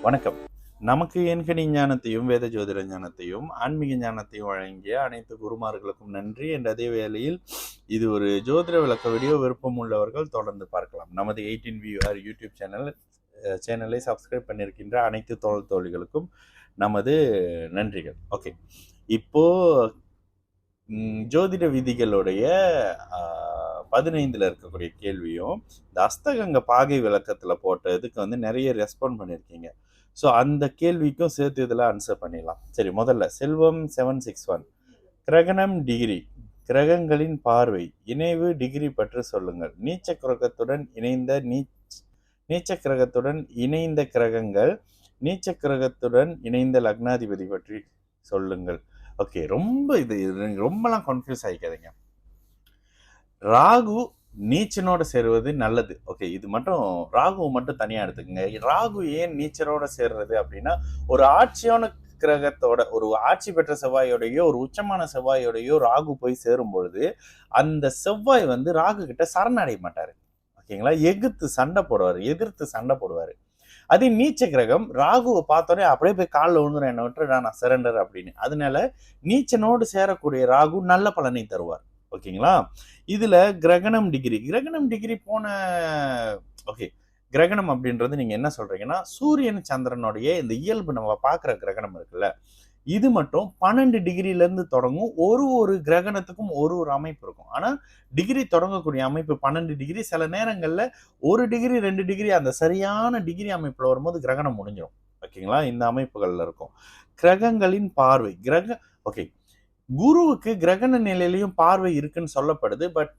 வணக்கம். நமக்கு எண்கணி ஞானத்தையும், வேத ஜோதிட ஞானத்தையும், ஆன்மீக ஞானத்தையும் வழங்கிய அனைத்து குருமார்களுக்கும் நன்றி. என்ற அதே வேளையில் இது ஒரு ஜோதிட விளக்க வீடியோ. விருப்பம் உள்ளவர்கள் தொடர்ந்து பார்க்கலாம். நமது 18 வியூஆர் யூடியூப் சேனலை சப்ஸ்கிரைப் பண்ணியிருக்கின்ற அனைத்து தோழிகளுக்கும் நமது நன்றிகள். ஓகே, இப்போ ஜோதிட விதிகளுடைய 15ல் இருக்கக்கூடிய கேள்வியும் இந்த அஸ்தகங்க பாகை விளக்கத்தில் போட்டதுக்கு வந்து நிறைய ரெஸ்பாண்ட் பண்ணியிருக்கீங்க. ஸோ அந்த கேள்விக்கும் சேர்த்து இதில் ஆன்சர் பண்ணிடலாம். சரி, முதல்ல செல்வம் 761 கிரகணம் டிகிரி, கிரகங்களின் பார்வை, இணைவு டிகிரி பற்றி சொல்லுங்கள். நீச்ச கிரகத்துடன் இணைந்த கிரகங்கள், நீச்ச கிரகத்துடன் இணைந்த லக்னாதிபதி பற்றி சொல்லுங்கள். ஓகே, ரொம்பலாம் கன்ஃபியூஸ் ஆகிக்காதீங்க. ராகு நீச்சனோட சேருவது நல்லது. ஓகே, இது மட்டும் ராகு மட்டும் தனியாக எடுத்துக்கோங்க. ராகு ஏன் நீச்சனோட சேர்றது அப்படின்னா, ஒரு ஆட்சியான கிரகத்தோட, ஒரு ஆட்சி பெற்ற செவ்வாயோடையோ ஒரு உச்சமான செவ்வாயோடையோ ராகு போய் சேரும் பொழுது அந்த செவ்வாய் வந்து ராகு கிட்ட சரணடைய மாட்டாரு. ஓகேங்களா, எதிர்த்து சண்டை போடுவாரு. அதே நீச்ச கிரகம் ராகுவை பார்த்தோன்னே அப்படியே போய் காலில் விழுந்துடும், என்னை விட்டு நான் சரண்டர் அப்படின்னு. அதனால நீச்சனோடு சேரக்கூடிய ராகு நல்ல பலனை தருவார். ஓகேங்களா, இதுல கிரகணம் டிகிரி போன ஓகே, கிரகணம் அப்படின்றது நீங்க என்ன சொல்றீங்கன்னா, சூரியன் சந்திரனுடைய இந்த இயல்பு நம்ம பார்க்குற கிரகணம் இருக்குல்ல, இது மட்டும் 12 டிகிரியிலேருந்து தொடங்கும். ஒரு கிரகணத்துக்கும் ஒரு அமைப்பு இருக்கும். ஆனால் டிகிரி தொடங்கக்கூடிய அமைப்பு 12 டிகிரி. சில நேரங்களில் 1 டிகிரி 2 டிகிரி அந்த சரியான டிகிரி அமைப்பில் வரும்போது கிரகணம் முடிஞ்சிடும். ஓகேங்களா, இந்த அமைப்புகளில் இருக்கும். கிரகங்களின் பார்வை, ஓகே, குருவுக்கு கிரகண நிலையிலையும் பார்வை இருக்குன்னு சொல்லப்படுது. பட்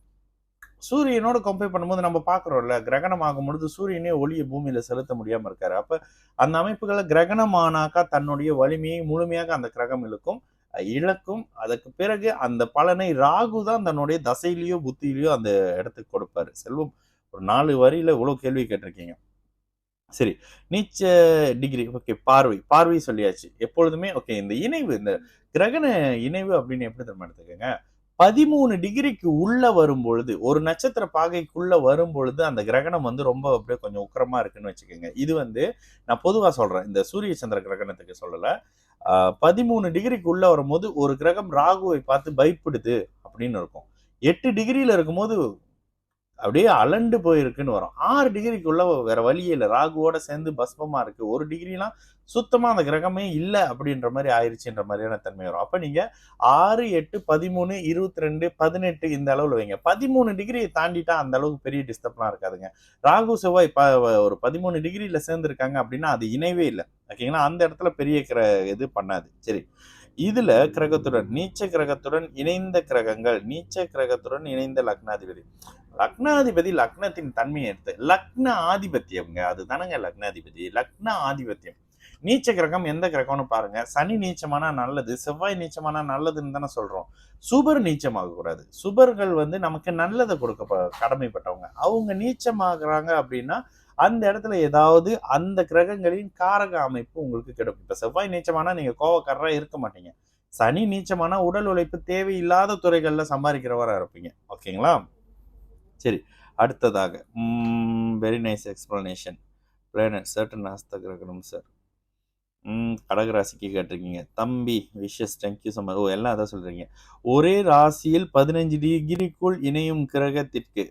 சூரியனோட கம்பேர் பண்ணும்போது நம்ம பார்க்குறோம்ல, கிரகணம் ஆகும் பொழுது சூரியனே ஒளியை பூமியில செலுத்த முடியாம இருக்காரு. அப்ப அந்த அமைப்புகளை கிரகணம் ஆனாக்கா தன்னுடைய வலிமையை முழுமையாக அந்த கிரகம் இழக்கும். அதற்கு பிறகு அந்த பலனை ராகு தான் தன்னுடைய தசையிலையோ புத்தியிலையோ அந்த இடத்துக்கு கொடுப்பாரு. செல்வம், ஒரு 4 வரியில இவ்வளவு கேள்வி கேட்டிருக்கீங்க. சரி, நீச்ச டிகிரி, ஓகே, பார்வை சொல்லியாச்சு. எப்பொழுதுமே ஓகே, இந்த இணைவு, இந்த கிரகண இணைவு அப்படின்னு எப்படி தெரியுமா எடுத்துக்கோங்க, 13 டிகிரிக்கு உள்ள வரும்பொழுது, ஒரு நட்சத்திர பாகைக்குள்ள வரும்பொழுது அந்த கிரகணம் வந்து ரொம்ப அப்படியே கொஞ்சம் உக்கிரமா இருக்குன்னு வச்சுக்கோங்க. இது வந்து நான் பொதுவா சொல்றேன், இந்த சூரிய சந்திர கிரகணத்துக்கு சொல்லல. 13 டிகிரிக்கு உள்ள வரும்போது ஒரு கிரகம் ராகுவை பார்த்து பயப்படுது அப்படின்னு இருக்கும். 8 டிகிரியில இருக்கும்போது அப்படியே அலண்டு போயிருக்குன்னு வரும். 6 டிகிரிக்குள்ள வேற வழியே இல்லை, ராகுவோட சேர்ந்து பஸ்மமா இருக்கு. 1 டிகிரிலாம் சுத்தமா அந்த கிரகமே இல்லை அப்படின்ற மாதிரி ஆயிடுச்சுன்ற மாதிரியான தன்மை வரும். அப்ப நீங்க 6, 8, 13, 22, 18 இந்த அளவுல வைங்க. 13 டிகிரியை தாண்டிட்டா அந்த அளவுக்கு பெரிய டிஸ்டர்ப்லாம் இருக்காதுங்க. ராகு செவ்வாய் ஒரு 13 டிகிரியில சேர்ந்துருக்காங்க அப்படின்னா அது இணைவே இல்லை. ஓகேங்களா, அந்த இடத்துல பெரிய இது பண்ணாது. சரி, இதுல நீச்ச கிரகத்துடன் இணைந்த கிரகங்கள், நீச்ச கிரகத்துடன் இணைந்த லக்னாதிபதி லக்னத்தின் தன்மையை எடுத்து லக்ன ஆதிபத்தியம்ங்க, அதுதானங்க லக்னாதிபதி, லக்ன ஆதிபத்தியம். நீச்ச கிரகம் எந்த கிரகம்னு பாருங்க. சனி நீச்சமானா நல்லது, செவ்வாய் நீச்சமானா நல்லதுன்னு தானே சொல்றோம். சுபர் நீச்சமாக கூடாது. சுபர்கள் வந்து நமக்கு நல்லதை கொடுக்க கடமைப்பட்டவங்க. அவங்க நீச்சமாகறாங்க அப்படின்னா அந்த இடத்துல ஏதாவது அந்த கிரகங்களின் காரக அமைப்பு உங்களுக்கு கிடைக்கும். இப்ப செவ்வாய் நீச்சமானா நீங்க கோவக்காரரா இருக்க மாட்டீங்க. சனி நீச்சமானா உடல் உழைப்பு தேவையில்லாத துறைகள்ல சம்பாதிக்கிறவரா இருப்பீங்க. ஓகேங்களா, சரி, அடுத்ததாக very nice explanation. Planet certain Hasta கிரகணம் சார். கடகராசிக்கு கேட்டிருக்கீங்க தம்பி. Wishes, thank you so much. எல்லாம் அதான் சொல்றீங்க. ஒரே ராசியில் 15 டிகிரிக்குள் இணையும் கிரகத்திற்கு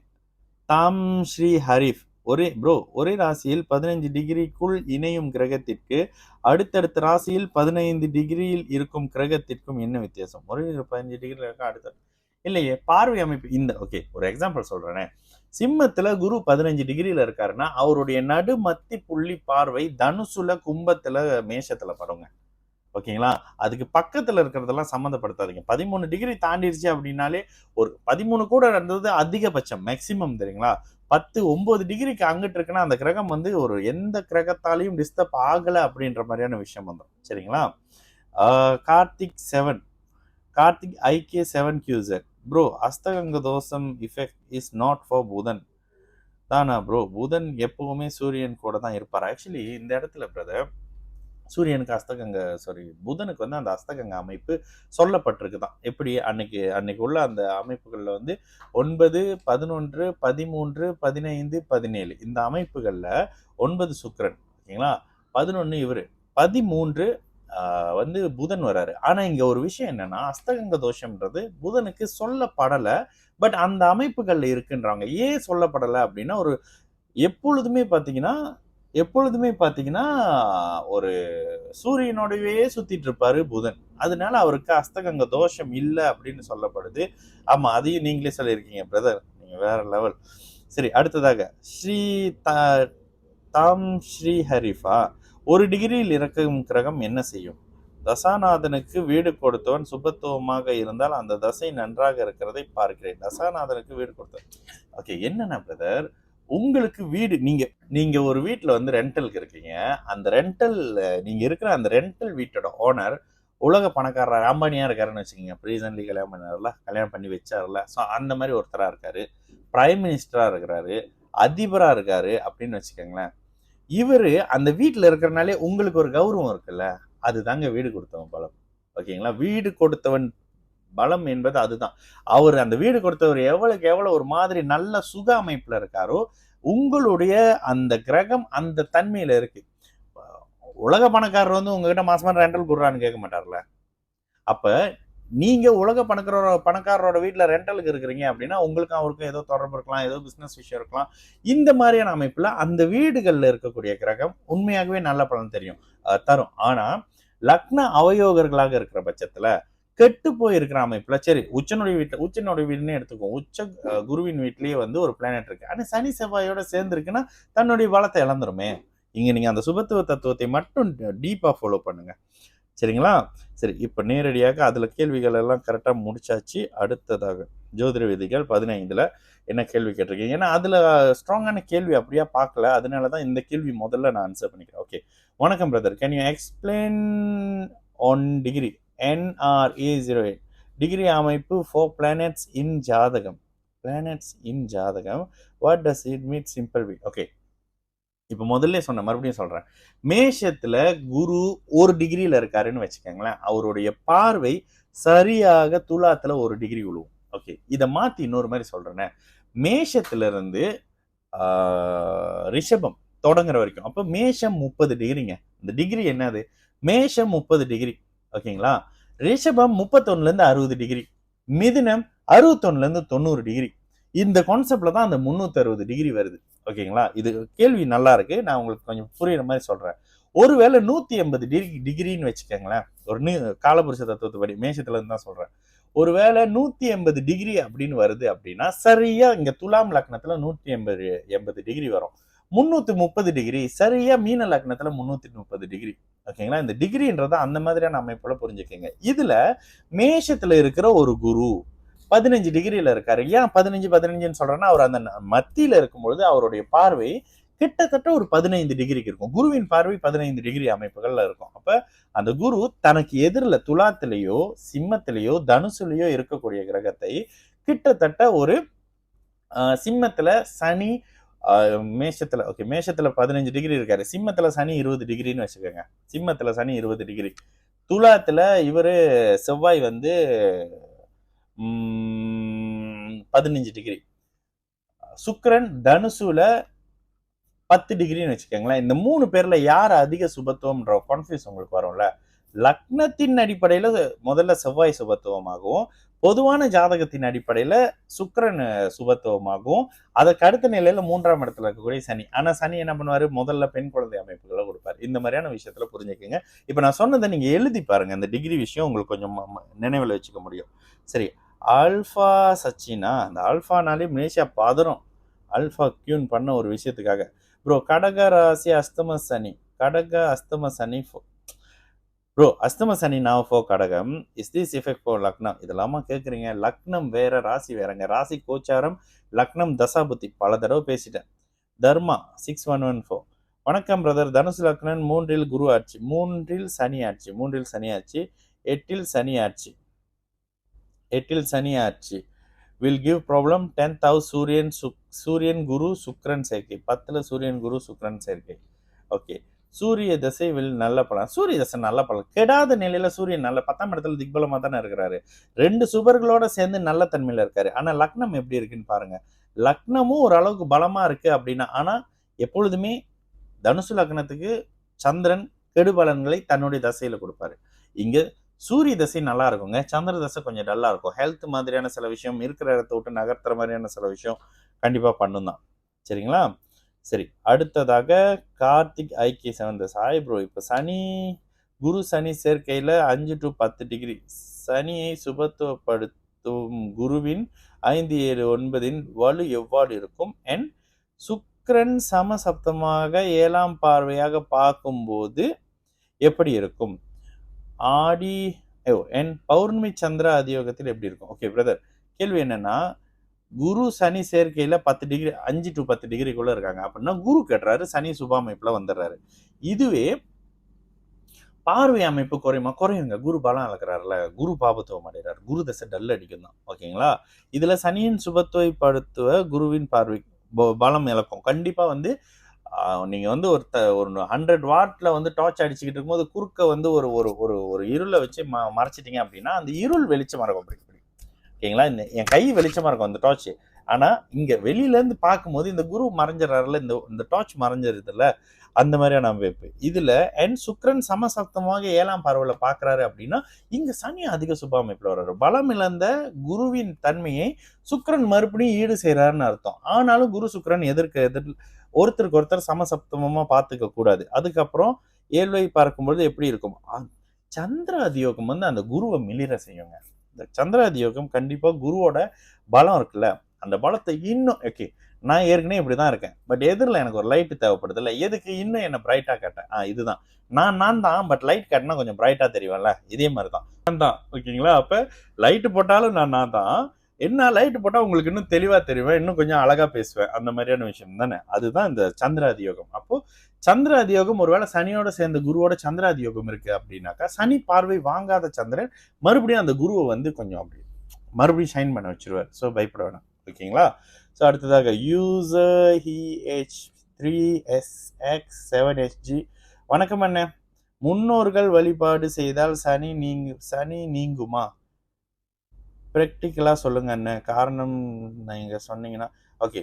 தாம் ஸ்ரீ ஹரிஃப். ஒரே ராசியில் 15 டிகிரிக்குள் இணையும் கிரகத்திற்கு அடுத்தடுத்த ராசியில் 15 டிகிரியில் இருக்கும் கிரகத்திற்கும் என்ன வித்தியாசம்? ஒரே 15 டிகிரியில் இருக்க அடுத்த இல்லையே, பார்வை அமைப்பு இந்த ஓகே, ஒரு எக்ஸாம்பிள் சொல்றேனே. சிம்மத்துல குரு 15 டிகிரியில இருக்காருன்னா அவருடைய நடுமத்தி புள்ளி பார்வை தனுசுல, கும்பத்துல, மேஷத்துல படுங்க. ஓகேங்களா, அதுக்கு பக்கத்துல இருக்கிறதெல்லாம் சம்மந்தப்படுத்தாதீங்க. 13 டிகிரி தாண்டிடுச்சு அப்படின்னாலே, ஒரு 13 கூட இருந்தது அதிகபட்சம், மேக்சிமம் தெரியுங்களா. 10, 9 டிகிரிக்கு அங்கிட்டு இருக்குன்னா அந்த கிரகம் வந்து ஒரு எந்த கிரகத்தாலையும் டிஸ்டர்ப் ஆகலை அப்படின்ற மாதிரியான விஷயம் வந்துடும். சரிங்களா, கார்த்திக் ஐகே 7QZ ப்ரோ, அஸ்தகங்க தோஷம் இஃபெக்ட் இஸ் நாட் ஃபார் புதன் தானா ப்ரோ? புதன் எப்பவுமே சூரியன் கூட தான் இருப்பார். ஆக்சுவலி இந்த இடத்துல பிரதர், புதனுக்கு வந்து அந்த அஸ்தகங்க அமைப்பு சொல்லப்பட்டிருக்கு தான். எப்படி அன்னைக்கு உள்ள அந்த அமைப்புகளில் வந்து 9, 11, 13, 15, 17 இந்த அமைப்புகளில் 9 சுக்கிரன், ஓகேங்களா, 11 இவரு 13 வந்து புதன் வராரு. ஆனா இங்க ஒரு விஷயம் என்னன்னா, அஸ்தகங்க தோஷம்ன்றது புதனுக்கு சொல்லப்படல. பட் அந்த அமைப்புகள்ல இருக்குன்றாங்க. ஏன் சொல்லப்படல அப்படின்னா, எப்பொழுதுமே பார்த்தீங்கன்னா, ஒரு சூரியனோடவே சுத்திட்டு இருப்பாரு புதன். அதனால அவருக்கு அஸ்தகங்க தோஷம் இல்ல அப்படின்னு சொல்லப்படுது. ஆமா, அதையும் நீங்களே சொல்லியிருக்கீங்க பிரதர். நீங்க வேற லெவல். சரி, அடுத்ததாக ஸ்ரீ த தாம் ஸ்ரீ ஹரிஃபா. ஒரு டிகிரியில் இருக்கும் கிரகம் என்ன செய்யும்? தசாநாதனுக்கு வீடு கொடுத்தவன் சுபத்துவமாக இருந்தால் அந்த தசை நன்றாக இருக்கிறதை பார்க்கிறேன். தசாநாதனுக்கு வீடு கொடுத்தவன். ஓகே, என்னன்னா பிரதர், உங்களுக்கு வீடு நீங்க நீங்க ஒரு வீட்ல வந்து ரெண்டலுக்கு இருக்கீங்க. அந்த நீங்க இருக்கிற அந்த ரெண்டல் வீட்டோட ஓனர் உலக பணக்காரர் அம்பானியா இருக்காருன்னு வச்சுக்கோங்க. ரீசன்ட்லி கல்யாணம் பண்ணி வச்சார்ல. ஸோ அந்த மாதிரி ஒருத்தரா இருக்காரு. பிரைம் மினிஸ்டரா இருக்கிறாரு. அதிபரா இருக்காரு அப்படின்னு வச்சுக்கோங்களேன். இவரு அந்த வீட்டுல இருக்கிறனாலே உங்களுக்கு ஒரு கௌரவம் இருக்குல்ல, அதுதாங்க வீடு கொடுத்தவன் பலம். ஓகேங்களா? வீடு கொடுத்தவன் பலம் என்பது அதுதான். அவர் அந்த வீடு கொடுத்தவர் எவ்வளவுக்கு எவ்வளவு ஒரு மாதிரி நல்ல சுக அமைப்புல இருக்காரோ, உங்களுடைய அந்த கிரகம் அந்த தன்மையில இருக்கு. உலக பணக்காரர் வந்து உங்ககிட்ட மாசமா ரெண்டல் குடுறான்னு கேட்க மாட்டார்ல. அப்ப நீங்க உலக பணக்காரரோட வீட்டுல ரெண்டலுக்கு இருக்கிறீங்க அப்படின்னா, உங்களுக்கும் அவருக்கும் ஏதோ தொடர்பு இருக்கலாம், ஏதோ பிசினஸ் விஷயம் இருக்கலாம். இந்த மாதிரியான அமைப்புல அந்த வீடுகள்ல இருக்கக்கூடிய கிரகம் உண்மையாகவே நல்ல பலன் தரும். ஆனா லக்ன அவயோகர்களாக இருக்கிற பட்சத்துல கெட்டு போயிருக்கிற அமைப்புல, சரி உச்சனுடைய வீடுன்னு எடுத்துக்குவோம். குருவின் வீட்லயே வந்து ஒரு பிளானட் இருக்கு. ஆனா சனி செவ்வாயோட சேர்ந்து இருக்குன்னா தன்னுடைய பலத்தை இழந்துருமே. இங்க நீங்க அந்த சுபத்துவ தத்துவத்தை மட்டும் டீப்பா ஃபாலோ பண்ணுங்க. சரிங்களா? சரி, இப்ப நேரடியாக அதுல கேள்விகள் எல்லாம் கரெக்டா முடிச்சாச்சு. அடுத்ததாக ஜோதிட விதிகள் 15ல என்ன கேள்வி கேட்டிருக்கீங்க? ஏன்னா அதுல ஸ்ட்ராங்கான கேள்வி அப்படியா பார்க்கல. அதனாலதான் இந்த கேள்வி முதல்ல நான் ஆன்சர் பண்ணிக்கிறேன். ஓகே, வணக்கம் brother. Can you explain on degree NRA08 degree அமைப்பு ஃபார் பிளானட்ஸ் இன் ஜாதகம். What does it mean simple way? Okay, இப்ப முதல்ல மறுபடியும் சொல்றேன். மேஷத்துல குரு ஒரு டிகிரியில இருக்காருன்னு வச்சுக்கோங்களேன். அவருடைய பார்வை சரியாக துலாத்துல ஒரு டிகிரி விழுவும். ஓகே, இதை மாத்தி இன்னொரு மாதிரி சொல்றேன். மேஷத்துல இருந்து ரிஷபம் தொடங்குற வரைக்கும், அப்ப மேஷம் 30 டிகிரிங்க. இந்த டிகிரி என்னது? மேஷம் 30 டிகிரி. ஓகேங்களா? ரிஷபம் 31ல இருந்து 60 டிகிரி. மிதுனம் 61ல இருந்து 90 டிகிரி. இந்த கான்செப்ட்ல தான் அந்த 360 டிகிரி வருது. ஓகேங்களா? இது கேள்வி நல்லா இருக்கு. நான் உங்களுக்கு கொஞ்சம் புரியுற மாதிரி சொல்றேன். ஒருவேளை 180 டிகிரின்னு வச்சுக்கோங்களேன். ஒரு காலபுருஷ தத்துவத்துப்படி மேஷத்துல இருந்து தான் சொல்றேன். ஒருவேளை 180 டிகிரி அப்படின்னு வருது அப்படின்னா, சரியா இங்க துலாம் லக்னத்துல 180 டிகிரி வரும். 330 டிகிரி சரியா மீன லக்னத்துல 330 டிகிரி. ஓகேங்களா? இந்த டிகிரின்றத அந்த மாதிரியான அமைப்புல புரிஞ்சுக்கங்க. இதுல மேஷத்துல இருக்கிற ஒரு குரு 15 டிகிரியில இருக்காரு. ஏன் 15 சொல்றேன்னா, அவர் அந்த மத்தியில இருக்கும்பொழுது அவருடைய பார்வை கிட்டத்தட்ட ஒரு 15 டிகிரிக்கு இருக்கும். குருவின் பார்வை 15 டிகிரி அமைப்புகள்ல இருக்கும். அப்ப அந்த குரு தனக்கு எதிரில துலாத்திலேயோ சிம்மத்திலேயோ தனுசுலயோ இருக்கக்கூடிய கிரகத்தை கிட்டத்தட்ட ஒரு சிம்மத்துல சனி, மேஷத்துல 15 டிகிரி இருக்காரு. சிம்மத்துல சனி 20 டிகிரின்னு வச்சுக்கோங்க. சிம்மத்துல சனி 20 டிகிரி. துலாத்துல இவரு செவ்வாய் வந்து 15 டிகிரி. சுக்கிரன் தனுசுல 10 டிகிரின்னு வச்சுக்கோங்களேன். இந்த 3 பேர்ல யார் அதிக சுபத்துவம்ன்ற கான்ஃபியூஸ் உங்களுக்கு வரும்ல. லக்னத்தின் அடிப்படையில முதல்ல செவ்வாய் சுபத்துவமாகவும், பொதுவான ஜாதகத்தின் அடிப்படையில சுக்கிரன் சுபத்துவமாகவும், அதற்கு அடுத்த நிலையில 3ஆம் இடத்துல இருக்கக்கூடிய சனி. ஆனா சனி என்ன பண்ணுவாரு? முதல்ல பெண் குழந்தை அமைப்புகளை கொடுப்பாரு. இந்த மாதிரியான விஷயத்துல புரிஞ்சுக்கங்க. இப்ப நான் சொன்னதை நீங்க எழுதி பாருங்க. இந்த டிகிரி விஷயம் உங்களுக்கு கொஞ்சம் நினைவில் வச்சுக்க முடியும். சரி, ஆல்பா சச்சினா, அந்த ஆல்பானாலே மலேசியா பதறும். ஆல்பா கியூன் பண்ண ஒரு விஷயத்துக்காக. ப்ரோ, கடக ராசி அஸ்தம சனி ப்ரோ, அஸ்தம சனி now for கடகம். இஸ் திஸ் எஃபெக்ட் ஃபார் லக்னம்? இதெல்லாமா கேட்குறீங்க? லக்னம் வேற, ராசி வேறங்க. ராசி கோச்சாரம், லக்னம் தசாபுத்தி. பல தடவை பேசிட்டேன். தர்மா 6114. வணக்கம் பிரதர். தனுசு லக்னம் 3இல் குரு ஆட்சி, 3இல் சனி ஆட்சி, 8இல் சனி ஆட்சி will give problem. 10th house சூரியன் குரு சுக்கிரன் சேர்க்கை. 10ல சூரியன் குரு சுக்கிரன் சேர்க்கை. ஓகே, சூரிய தசை நல்ல பலன். சூரிய தசை நல்ல பலன். கெடாத நிலையில சூரியன் நல்ல 10ஆம் இடத்துல திக்பலமா தானே இருக்கிறாரு. 2 சுபர்களோட சேர்ந்து நல்ல தன்மையில இருக்காரு. ஆனா லக்னம் எப்படி இருக்குன்னு பாருங்க. லக்னமும் ஓரளவுக்கு பலமா இருக்கு அப்படின்னா, ஆனா எப்பொழுதுமே தனுசு லக்னத்துக்கு சந்திரன் கெடுபலன்களை தன்னுடைய தசையில கொடுப்பாரு. இங்க சூரிய தசை நல்லா இருக்குங்க, சந்திர தசை கொஞ்சம் டல்லா இருக்கும். ஹெல்த் மாதிரியான சில விஷயம், இருக்கிற இடத்த விட்டு நகர்த்துற மாதிரியான சில விஷயம் கண்டிப்பா பண்ணும் தான். சரிங்களா? சரி, அடுத்ததாக கார்த்திக் ஐக்கிய செவந்த சாய் ப்ரோ, இப்ப சனி குரு சனி சேர்க்கையில 5 to 10 டிகிரி சனியை சுபத்துவப்படுத்தும் குருவின் 5, 7, 9 வலு எவ்வாறு இருக்கும்? என் சுக்கிரன் சமசப்தமாக 7ஆம் பார்வையாக பார்க்கும்போது எப்படி இருக்கும்? ஆடி என் பௌர்ணமி சந்திர அதியோகத்தில் எப்படி இருக்கும்? ஓகே பிரதர், கேள்வி என்னன்னா, குரு சனி சேர்க்கையில 10 டிகிரி 5 to 10 டிகிரிக்குள்ள இருக்காங்க அப்படின்னா குரு கட்டுறாரு, சனி சுபாமைப்புல வந்துடுறாரு. இதுவே பார்வை அமைப்பு குறையுமா? குறையுங்க. குரு பலம் இழக்கிறாருல, குரு பாபத்துவம் அடைகிறார், குரு தசை டல் அடிக்கும் தான். ஓகேங்களா? இதுல சனியின் சுபத்துவப்படுத்துவ குருவின் பார்வை பலம் இழக்கும். கண்டிப்பா வந்து நீங்க வந்து ஒரு 100 வாட்ல வந்து டார்ச் அடிச்சுக்கிட்டு இருக்கும்போது குறுக்க வந்து ஒரு ஒரு ஒரு ஒரு இருளை வச்சு மறைச்சிட்டீங்க அப்படின்னா அந்த இருள் வெளிச்சமா இருக்கும். ஓகேங்களா? என் கை வெளிச்சமா இருக்கும் அந்த டார்ச். ஆனா இங்க வெளியில இருந்து பார்க்கும்போது இந்த குரு மறைஞ்சிடறாருல, இந்த டார்ச் மறைஞ்சிருதுல, அந்த மாதிரியான அமைப்பு. இதுல என் சுக்கிரன் சமசப்தமாக 7ஆம் பார்வையில பாக்குறாரு அப்படின்னா இங்க சனி அதிக சுப அமைப்புல வர்றாரு. பலம் இழந்த குருவின் தன்மையை சுக்கிரன் மறுபடியும் ஈடு செய்யறாருன்னு அர்த்தம். ஆனாலும் குரு சுக்கிரன் எதிர் ஒருத்தருக்கு ஒருத்தர் சமசப்தமா பார்த்துக்க கூடாது. அதுக்கப்புறம் ஏழ்வை பார்க்கும்பொழுது எப்படி இருக்கும்? சந்திர அதியோகம் வந்து அந்த குருவை மிளிர செய்யுங்க. இந்த சந்திர அதியோகம் கண்டிப்பா குருவோட பலம் இருக்குல்ல, அந்த பலத்தை இன்னும் ஓகே, நான் ஏற்கனவே இப்படிதான் இருக்கேன், பட் எதிரில் எனக்கு ஒரு லைட் தேவைப்படுது இல்லை, எதுக்கு இன்னும் என்ன பிரைட்டா காட்டேன். இதுதான் நான் தான், பட் லைட் காட்டினா கொஞ்சம் பிரைட்டா தெரியும்ல, இதே மாதிரி தான் நான் தான். ஓகேங்களா? அப்ப லைட் போட்டாலும் நான் தான், என்ன லைட் போட்டா உங்களுக்கு இன்னும் தெளிவா தெரியும், இன்னும் கொஞ்சம் அழகா பேசுவேன், அந்த மாதிரியான விஷயம் தானே. அதுதான் இந்த சந்திர அதியோகம். அப்போ சந்திர அதியோகம் ஒருவேளை சனியோட சேர்ந்த குருவோட சந்திர அதியோகம் இருக்கு அப்படின்னாக்கா சனி பார்வை வாங்காத சந்திரன் மறுபடியும் அந்த குருவை வந்து கொஞ்சம் அப்படி மறுபடியும் ஷைன் பண்ண வச்சிருவார். ஸோ பயப்பட வேணாம். ஓகேங்களா? ஸோ அடுத்ததாக யூசர் HH3SX7SG, வணக்கம் அண்ணே, முன்னோர்கள் வழிபாடு செய்தால் சனி நீங்குமா? ப்ராக்டிக்கலாக சொல்லுங்க அண்ணே, காரணம் நீங்கள் சொன்னீங்கன்னா. ஓகே,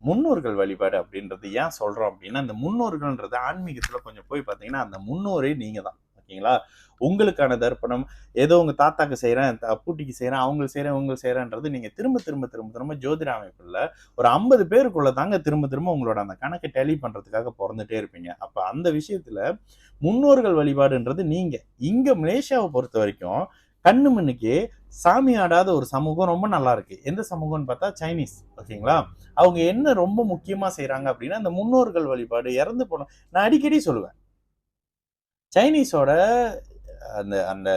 முன்னோர்கள் வழிபாடு அப்படின்றது ஏன் சொல்கிறோம் அப்படின்னா, இந்த முன்னோர்கள்ன்றது ஆன்மீகத்தில் கொஞ்சம் போய் பார்த்தீங்கன்னா அந்த முன்னோரே நீங்கள் தான். ஓகேங்களா? உங்களுக்கான தர்ப்பணம் ஏதோ உங்கள் தாத்தாக்கு செய்கிறேன், பூட்டிக்கு செய்கிறேன், அவங்களுக்கு செய்கிறேன், உங்களுக்கு செய்கிறேன்றது நீங்கள் திரும்ப ஜோதிட அமைப்பில் ஒரு 50 பேருக்குள்ள தாங்க திரும்ப உங்களோட அந்த கணக்கை டெலி பண்ணுறதுக்காக பிறந்துட்டே இருப்பீங்க. அப்போ அந்த விஷயத்தில் முன்னோர்கள் வழிபாடுன்றது நீங்கள் இங்கே மலேசியாவை பொறுத்த வரைக்கும் கண்ணு மண்ணுக்கு சாமி ஆடாத ஒரு சமூகம் ரொம்ப நல்லா இருக்கு. எந்த சமூகம்னு பார்த்தா சைனீஸ். ஓகேங்களா? அவங்க என்ன ரொம்ப முக்கியமா செய்யறாங்க அப்படின்னா இந்த முன்னோர்கள் வழிபாடு, இறந்து போன, நான் அடிக்கடி சொல்லுவேன், சைனீஸோட அந்த அந்த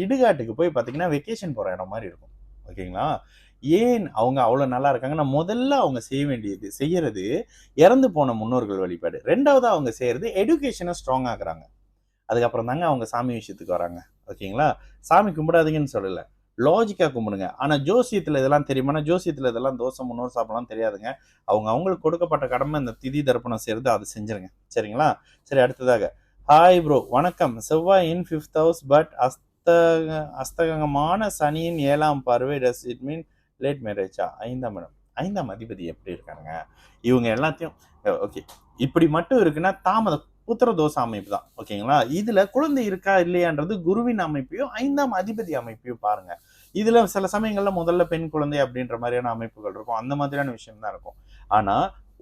இடுகாட்டுக்கு போய் பார்த்தீங்கன்னா வெக்கேஷன் போற இடம் மாதிரி இருக்கும். ஓகேங்களா? ஏன் அவங்க அவ்வளவு நல்லா இருக்காங்கன்னா, முதல்ல அவங்க செய்யறது இறந்து போன முன்னோர்கள் வழிபாடு. ரெண்டாவது அவங்க செய்யறது எடுகேஷனை ஸ்ட்ராங் ஆகுறாங்க. அதுக்கப்புறம் தாங்க அவங்க சாமி விஷயத்துக்கு வராங்க. ஓகேங்களா? சாமி கும்பிடாதீங்கன்னு சொல்லல, லாஜிக்கா கும்பிடுங்க. ஆனா ஜோசியத்துல இதெல்லாம் தெரியுமா? ஜோசியத்துல இதெல்லாம் தோசை முன்னோர் சாப்பிடலாம் தெரியாதுங்க. அவங்களுக்கு கொடுக்கப்பட்ட கடமை இந்த திதி தர்ப்பணம் செய்யறது, அதை செஞ்சிருங்க. சரிங்களா? சரி, அடுத்ததாக ஹாய் ப்ரோ, வணக்கம். செவ்வாயின் 5th house பட் அஸ்தகமான சனியின் 7ஆம் பார்வை, டஸ் இட் மீன் லேட் மேரேஜா? 5ஆம் இடம், 5ஆம் அதிபதி எப்படி இருக்காருங்க? இவங்க எல்லாத்தையும் ஓகே, இப்படி மட்டும் இருக்குன்னா தாமத புத்திர தோஷ அமைப்பு தான். ஓகேங்களா? இதுல குழந்தை இருக்கா இல்லையான்றது குருவின் அமைப்பையும் 5ஆம் அதிபதி அமைப்பையும் பாருங்க. இதுல சில சமயங்கள்ல முதல்ல பெண் குழந்தை அப்படின்ற மாதிரியான அமைப்புகள் இருக்கும், அந்த மாதிரியான விஷயம் தான் இருக்கும். ஆனா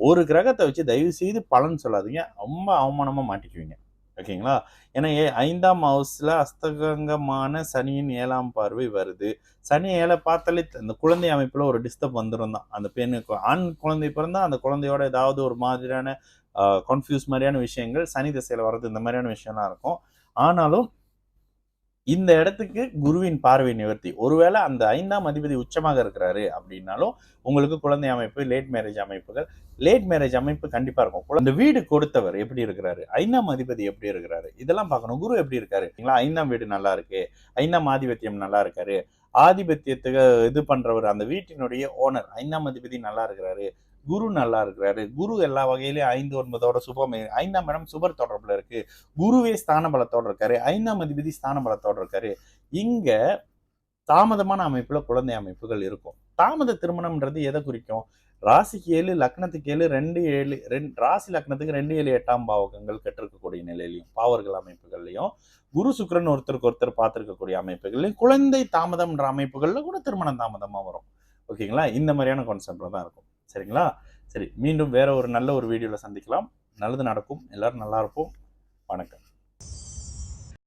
ஒரு கிரகத்தை வச்சு தயவு செய்து பலன் சொல்லாதீங்க, ரொம்ப அவமானமா மாட்டிக்குவீங்க. ஓகேங்களா? ஏன்னா 5ஆம் ஹவுஸ்ல அஸ்தகமான சனியின் 7ஆம் பார்வை வருது. சனி 7 பார்த்தாலே அந்த குழந்தை அமைப்புல ஒரு டிஸ்டர்ப் வந்துடும் தான். அந்த பெண்ணுக்கு ஆண் குழந்தை பிறந்தா அந்த குழந்தையோட ஏதாவது ஒரு மாதிரியான கன்ஃபியூஸ் மாதிரியான விஷயங்கள் சனி திசையில வர்றது, இந்த மாதிரியான விஷயம்லாம் இருக்கும். ஆனாலும் இந்த இடத்துக்கு குருவின் பார்வை நிவர்த்தி. ஒருவேளை அந்த 5ஆம் அதிபதி உச்சமாக இருக்கிறாரு அப்படின்னாலும் உங்களுக்கு குழந்தை அமைப்பு, லேட் மேரேஜ் அமைப்பு கண்டிப்பா இருக்கும். அந்த வீடு கொடுத்தவர் எப்படி இருக்கிறாரு, 5ஆம் அதிபதி எப்படி இருக்கிறாரு, இதெல்லாம் பார்க்கணும். குரு எப்படி இருக்காரு, 5ஆம் வீடு நல்லா இருக்கு, 5ஆம் ஆதிபத்தியம் நல்லா இருக்காரு, ஆதிபத்தியத்துக்கு இது பண்றவர் அந்த வீட்டினுடைய ஓனர் 5ஆம் அதிபதி நல்லா இருக்கிறாரு, குரு நல்லா இருக்கிறாரு, குரு எல்லா வகையிலையும் 5, 9ஓட சுபம், 5ஆம் இடம் சுபர் தொடர்புல இருக்கு, குருவே ஸ்தான பலத்தோட இருக்காரு, 5ஆம் அதிபதி ஸ்தான பலத்தோட இருக்காரு. இங்க தாமதமான அமைப்புல குழந்தை அமைப்புகள் இருக்கும். தாமத திருமணம்ன்றது எதை குறிக்கும்? ராசிக்கு 7, லக்னத்துக்கு 7, 2, 7, ராசி லக்னத்துக்கு 2, 7, 8ஆம் பாவகங்கள் கற்றிருக்கக்கூடிய பார்க்கக்கூடிய நிலையிலையும், பாவர்கள் அமைப்புகள்லையும், குரு சுக்கிரன் ஒருத்தருக்கு ஒருத்தர் பார்த்துருக்கக்கூடிய அமைப்புகள்லையும், குழந்தை தாமதம்ன்ற அமைப்புகள்ல கூட திருமணம் தாமதமா வரும். ஓகேங்களா? இந்த மாதிரியான கான்செப்ட்ல தான் இருக்கும். சரிங்களா? சரி, மீண்டும் வேற ஒரு நல்ல ஒரு வீடியோல சந்திக்கலாம். நல்லது நடக்கும். எல்லாரும் நல்லா இருப்போம். வணக்கம்.